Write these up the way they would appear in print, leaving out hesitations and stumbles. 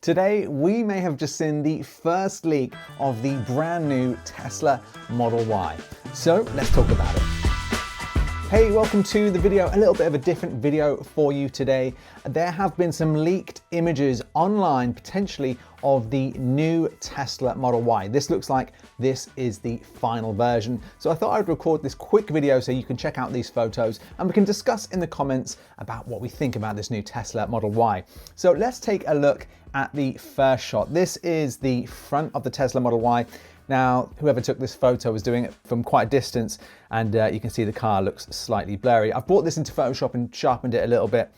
Today, we may have just seen the first leak of the brand new Tesla Model Y. So let's talk about it. Hey, welcome to the video. A little bit of a different video for you today. There have been some leaked images online, potentially, of the new Tesla Model Y. This looks like this is the final version. So I thought I'd record this quick video so you can check out these photos and we can discuss in the comments about what we think about this new Tesla Model Y. So let's take a look at the first shot. This is the front of the Tesla Model Y. Now, whoever took this photo was doing it from quite a distance, and you can see the car looks slightly blurry. I've brought this into Photoshop and sharpened it a little bit.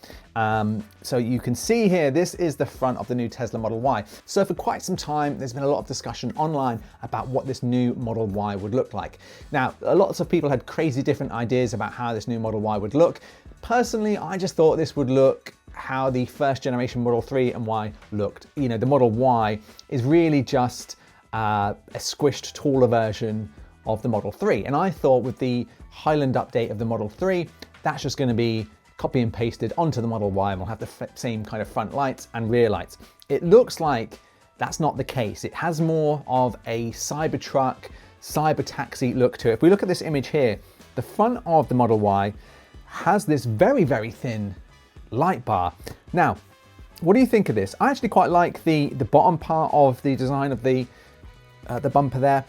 So you can see here, this is the front of the new Tesla Model Y. So for quite some time, there's been a lot of discussion online about what this new Model Y would look like. Now, lots of people had crazy different ideas about how this new Model Y would look. Personally, I just thought this would look how the first generation Model 3 and Y looked. You know, the Model Y is really just a squished, taller version of the Model 3. And I thought with the Highland update of the Model 3, that's just going to be copy and pasted onto the Model Y and we'll have the same kind of front lights and rear lights. It looks like that's not the case. It has more of a Cybertruck, cyber taxi look to it. If we look at this image here, the front of the Model Y has this very, very thin light bar. Now, what do you think of this? I actually quite like the bottom part of the design of the bumper there.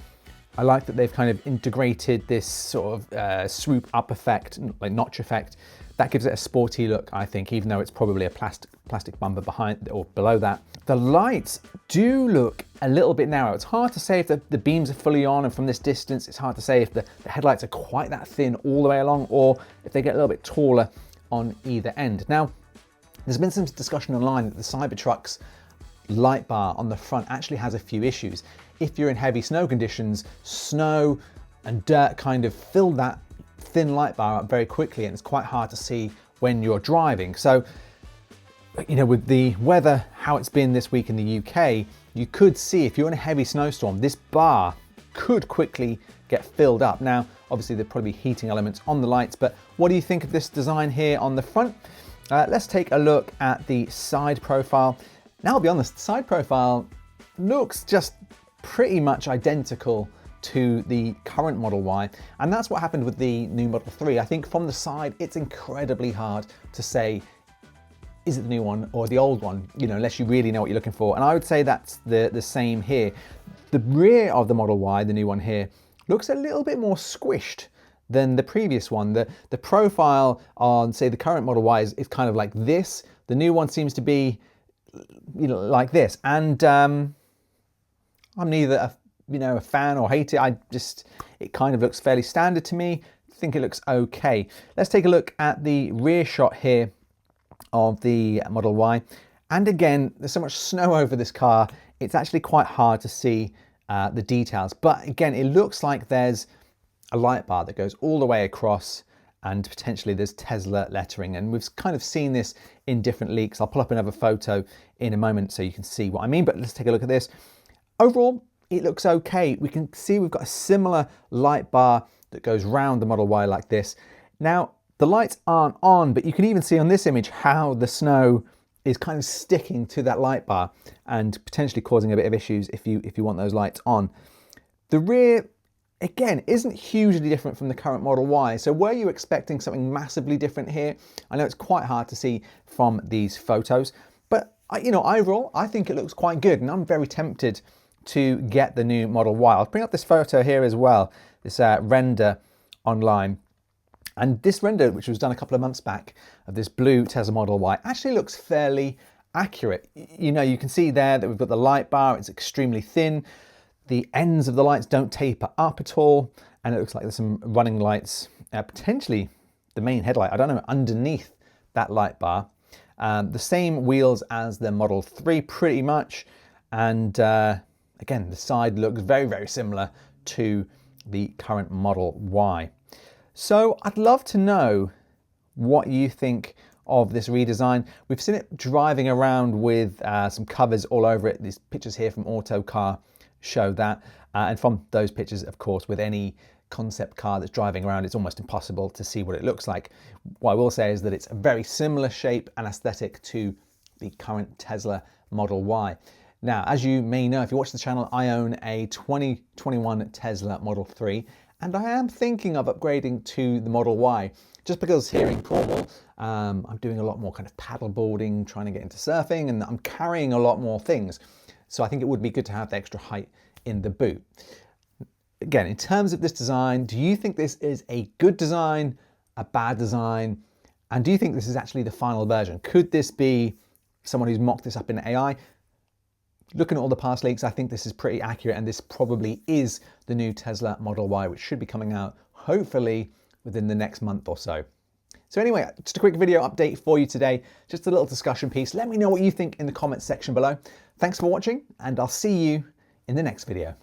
I like that they've kind of integrated this sort of swoop up effect, like notch effect. That gives it a sporty look, I think, even though it's probably a plastic bumper behind or below that. The lights do look a little bit narrow. It's hard to say if the beams are fully on, and from this distance, it's hard to say if the headlights are quite that thin all the way along, or if they get a little bit taller on either end. Now, there's been some discussion online that the Cybertruck's light bar on the front actually has a few issues. If you're in heavy snow conditions, snow and dirt kind of fill that thin light bar up very quickly, and it's quite hard to see when you're driving. So, you know, with the weather, how it's been this week in the UK, you could see if you're in a heavy snowstorm, this bar could quickly get filled up. Now, obviously there'd probably be heating elements on the lights, but what do you think of this design here on the front? Let's take a look at the side profile. Now, I'll be honest, the side profile looks just pretty much identical to the current Model Y, and that's what happened with the new Model 3. I think from the side, it's incredibly hard to say, is it the new one or the old one, you know, unless you really know what you're looking for. And I would say that's the same here. The rear of the Model Y, the new one here, looks a little bit more squished than the previous one. The profile on, say, the current Model Y is kind of like this. The new one seems to be, you know, like this. And I'm neither a fan or hate it. It kind of looks fairly standard to me. I think it looks okay. Let's take a look at the rear shot here of the Model Y. And again, there's so much snow over this car, it's actually quite hard to see the details. But again, it looks like there's a light bar that goes all the way across, and potentially there's Tesla lettering. And we've kind of seen this in different leaks. I'll pull up another photo in a moment so you can see what I mean, but let's take a look at this. Overall, it looks okay. We can see we've got a similar light bar that goes round the Model Y like this. Now, the lights aren't on, but you can even see on this image how the snow is kind of sticking to that light bar and potentially causing a bit of issues if you want those lights on. The rear, again, isn't hugely different from the current Model Y. So were you expecting something massively different here? I know it's quite hard to see from these photos, but you know, overall, I think it looks quite good, and I'm very tempted to get the new Model Y. I'll bring up this photo here as well, this render online. And this render, which was done a couple of months back, of this blue Tesla Model Y, actually looks fairly accurate. You know, you can see there that we've got the light bar, it's extremely thin. The ends of the lights don't taper up at all. And it looks like there's some running lights, potentially the main headlight, I don't know, underneath that light bar. The same wheels as the Model 3 pretty much. And again, the side looks very, very similar to the current Model Y. So I'd love to know what you think of this redesign. We've seen it driving around with some covers all over it. These pictures here from Autocar show that. And from those pictures, of course, with any concept car that's driving around, it's almost impossible to see what it looks like. What I will say is that it's a very similar shape and aesthetic to the current Tesla Model Y. Now, as you may know, if you watch the channel, I own a 2021 Tesla Model 3, and I am thinking of upgrading to the Model Y, just because here in Cornwall, I'm doing a lot more kind of paddle boarding, trying to get into surfing, and I'm carrying a lot more things. So I think it would be good to have the extra height in the boot. Again, in terms of this design, do you think this is a good design, a bad design? And do you think this is actually the final version? Could this be someone who's mocked this up in AI? Looking at all the past leaks, I think this is pretty accurate, and this probably is the new Tesla Model Y, which should be coming out hopefully within the next month or so. So anyway, just a quick video update for you today, just a little discussion piece. Let me know what you think in the comments section below. Thanks for watching, and I'll see you in the next video.